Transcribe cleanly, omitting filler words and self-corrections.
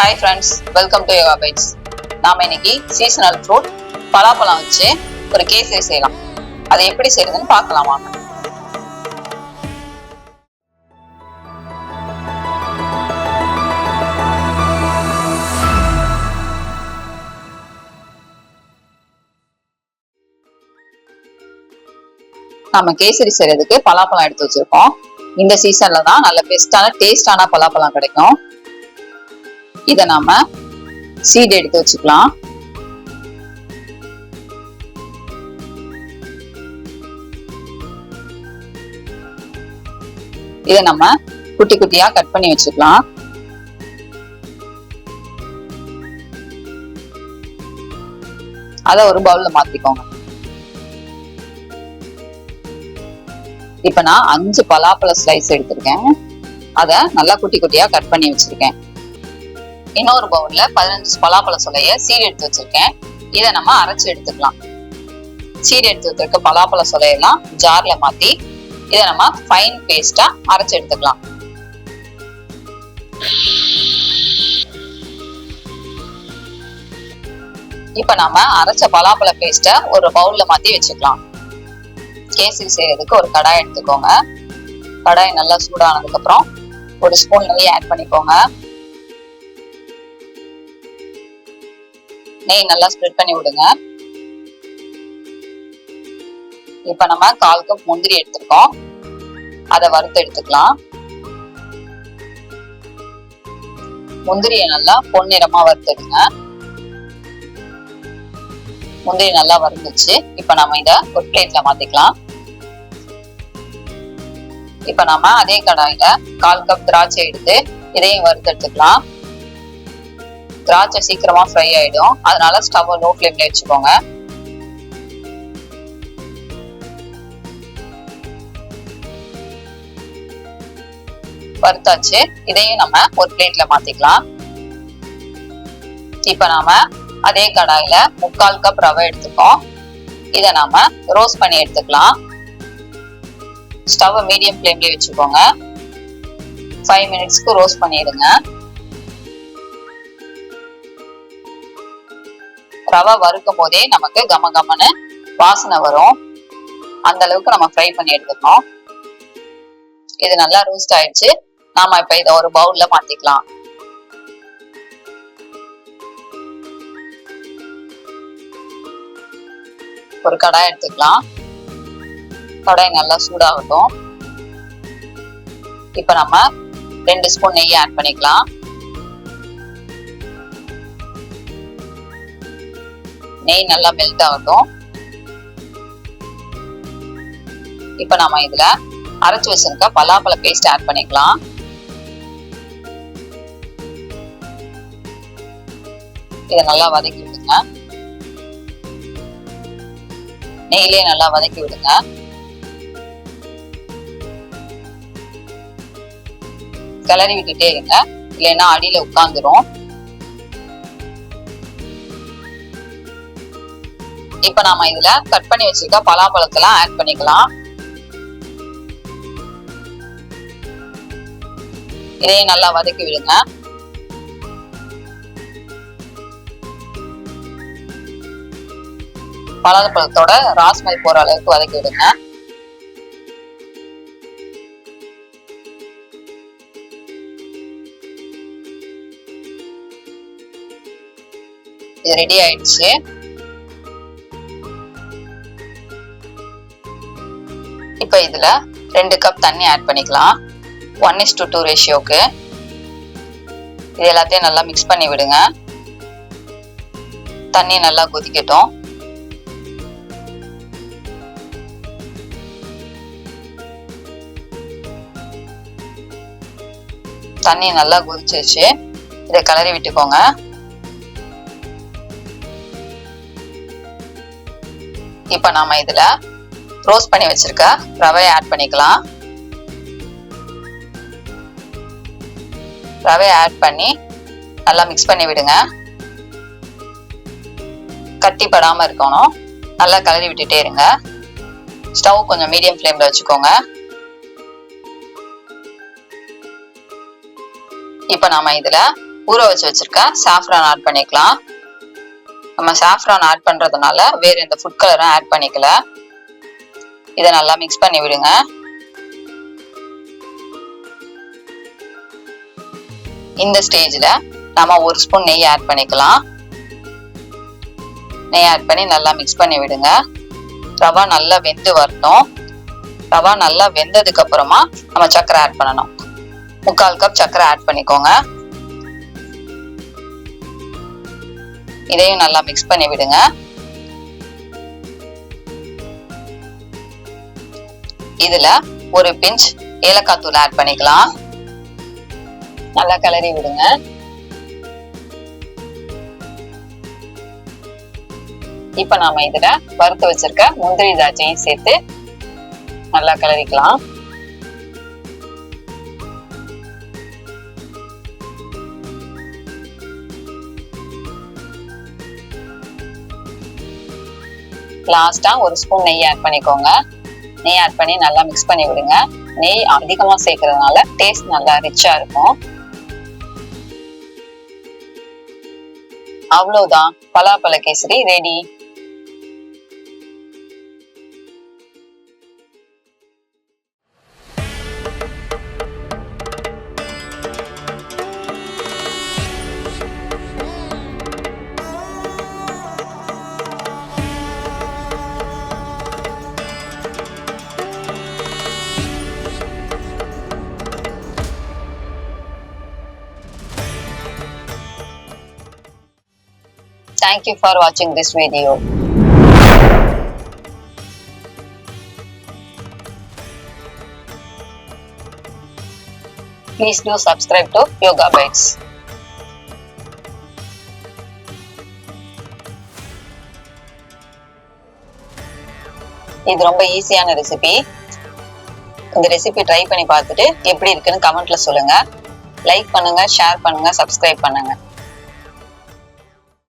Hi friends, welcome to Yoga bites. நாம இன்னைக்கு seasonal fruit பலாப்பழம் வச்சு ஒரு கேசரி செய்யலாம். அதை எப்படி செய்யறதுன்னு பார்க்கலாம் வாங்க. நம்ம கேசரி செய்யறதுக்கு பலாப்பழம் எடுத்து வச்சிருக்கோம். இந்த சீசன்ல தான் நல்ல பெஸ்டான டேஸ்டான பலாப்பழம் கிடைக்கும். இதை நாம சீட் எடுத்து வச்சுக்கலாம். இதை நம்ம குட்டி குட்டியா கட் பண்ணி வச்சுக்கலாம். அத ஒரு பவுல்ல மாத்திக்கோங்க. இப்ப நான் 5 பலாப்பழ ஸ்லைஸ் எடுத்திருக்கேன். அத நல்லா குட்டி குட்டியா கட் பண்ணி வச்சிருக்கேன். இன்னொரு பவுல்ல 15 பலாப்பழ சொலைய சீடு எடுத்து வச்சிருக்கேன். இதை நம்ம அரைச்சு எடுத்துக்கலாம். சீடு எடுத்து வச்சிருக்க பலாப்பழ சொலையெல்லாம் ஜார்ல மாத்தி இதை நம்ம ஃபைன் பேஸ்டா அரைச்சு எடுத்துக்கலாம். இப்ப நம்ம அரைச்ச பலாப்பழ பேஸ்ட ஒரு பவுல்ல மாத்தி வச்சுக்கலாம். கேசரி செய்யறதுக்கு ஒரு கடாய் எடுத்துக்கோங்க. கடாய் நல்லா சூடானதுக்கு அப்புறம் ஒரு ஸ்பூன் நெய் ஆட் பண்ணிக்கோங்க. நெய் நல்லா ஸ்ப்ரெட் பண்ணி விடுங்க. இப்ப நம்ம 1/4 கப் முந்திரி எடுத்துருக்கோம். அதை வறுத்து எடுத்துக்கலாம். முந்திரியை நல்லா பொன்னிறமா வறுத்துடுங்க. முந்திரி நல்லா வறுந்துச்சு. இப்ப நம்ம இத ஒரு பிளேட்ல மாத்திக்கலாம். இப்ப நம்ம அதே கடாயில 1/4 கப் திராட்சை எடுத்து இதையும் வறுத்து எடுத்துக்கலாம். திராட்சை சீக்கிரமா ஃப்ரை ஆயிடும். அதனால ஸ்டவ் லோ ஃப்ளேம்ல வச்சுக்கோங்க. வறுத்தாச்சு. இதையும் நம்ம ஒரு பிளேட்ல மாத்திக்கலாம். இப்ப நாம அதே கடாயில 3/4 கப் ரவை எடுத்துக்கோம். இத நாம ரோஸ்ட் பண்ணி எடுத்துக்கலாம். ஸ்டவ் மீடியம் ஃப்ளேம்ல வச்சுக்கோங்க. 5 மினிட்ஸ்க்கு ரோஸ்ட் பண்ணிடுங்க. ரவை வறுக்கும் போதே நமக்கு கம கமன்னு வாசனை வரும். அந்த அளவுக்கு நம்ம ஃப்ரை பண்ணி எடுத்துக்கணும். இது நல்லா ரோஸ்ட் ஆயிடுச்சு. நாம இப்ப இதை ஒரு பவுல்ல மாத்திக்கலாம். ஒரு கடாய் எடுத்துக்கலாம். கடாய் நல்லா சூடாகட்டும். இப்ப நம்ம 2 ஸ்பூன் நெய் ஆட் பண்ணிக்கலாம். நெய் நல்லா மெல்ட் ஆகட்டும். இப்ப நம்ம இதுல அரைச்சு வச்சிருக்க பலாப்பழ பேஸ்ட் ஆட் பண்ணிக்கலாம். இதை நல்லா வதக்கி விடுங்க. நெய்யிலே நல்லா வதக்கி விடுங்க. கிளறி விட்டுட்டே இருங்க, இல்லைன்னா அடியில உட்கார்ந்துரும். இப்ப நாம இதுல கட் பண்ணி வச்சிருக்க பலாப்பழத்தெல்லாம் ஆட் பண்ணிக்கலாம். இதையும் நல்லா வதக்கி விடுங்க. பலாப்பழத்தோட ராஸ்மல் போற அளவுக்கு வதக்கி விடுங்க. இது ரெடி ஆயிடுச்சு. இப்ப இதுல 2 கப் தண்ணி ஆட் பண்ணிக்கலாம். 1:2 ரேஷியோக்கு. இது எல்லாத்தையும் நல்லா மிக்ஸ் பண்ணி விடுங்க. தண்ணி நல்லா கொதிக்கட்டும். தண்ணி நல்லா கொதிச்சிருச்சு. இதை கிளறி விட்டுக்கோங்க. இப்ப நாம இதுல ரோஸ்ட் பண்ணி வச்சிருக்க ரவையை ஆட் பண்ணிக்கலாம். ரவையை ஆட் பண்ணி நல்லா மிக்ஸ் பண்ணி விடுங்க. கட்டி படாம இருக்கணும். நல்லா கிளறி விட்டுட்டே இருங்க. ஸ்டவ் கொஞ்சம் மீடியம் ஃப்ளேம்ல வச்சுக்கோங்க. இப்ப நாம இதுல ஊற வச்சு வச்சிருக்க சாஃப்ரான் ஆட் பண்ணிக்கலாம். நம்ம சாஃப்ரான் ஆட் பண்றதுனால வேற எந்த ஃபுட் கலரும் ஆட் பண்ணிக்கல. இதை நல்லா மிக்ஸ் பண்ணி விடுங்க. இந்த ஸ்டேஜ்ல நாம 1 ஸ்பூன் நெய் ஆட் பண்ணிக்கலாம். நெய் ஆட் பண்ணி நல்லா மிக்ஸ் பண்ணி விடுங்க. ரவா நல்லா வெந்து வரட்டும். ரவா நல்லா வெந்ததுக்கு அப்புறமா நம்ம சர்க்கரை ஆட் பண்ணணும். 3/4 கப் சர்க்கரை ஆட் பண்ணிக்கோங்க. இதையும் நல்லா மிக்ஸ் பண்ணி விடுங்க. இதுல ஒரு பிஞ்ச் ஏலக்காய் தூள் ஆட் பண்ணிக்கலாம். நல்லா கிளறி விடுங்க. இப்ப நாம இதுல வறுத்து வச்சிருக்க முந்திரி திராட்சையும் சேர்த்து நல்லா கிளறிக்கலாம். லாஸ்டா 1 ஸ்பூன் நெய் ஆட் பண்ணிக்கோங்க. நெய் ஆட் பண்ணி நல்லா மிக்ஸ் பண்ணி விடுங்க. நெய் அதிகமா சேர்க்கறதுனால டேஸ்ட் நல்லா ரிச்சா இருக்கும். அவ்வளவுதான், பலாப்பழ kesari ready. Thank you for watching this video. Please do subscribe to Yoga Bites. இது ரொம்ப ஈஸியான ரெசிபி. இந்த ரெசிபி ட்ரை பண்ணி பார்த்துட்டு எப்படி இருக்குன்னு கமெண்ட்ல சொல்லுங்க. லைக் பண்ணுங்க, ஷேர் பண்ணுங்க, சப்ஸ்கிரைப் பண்ணுங்க.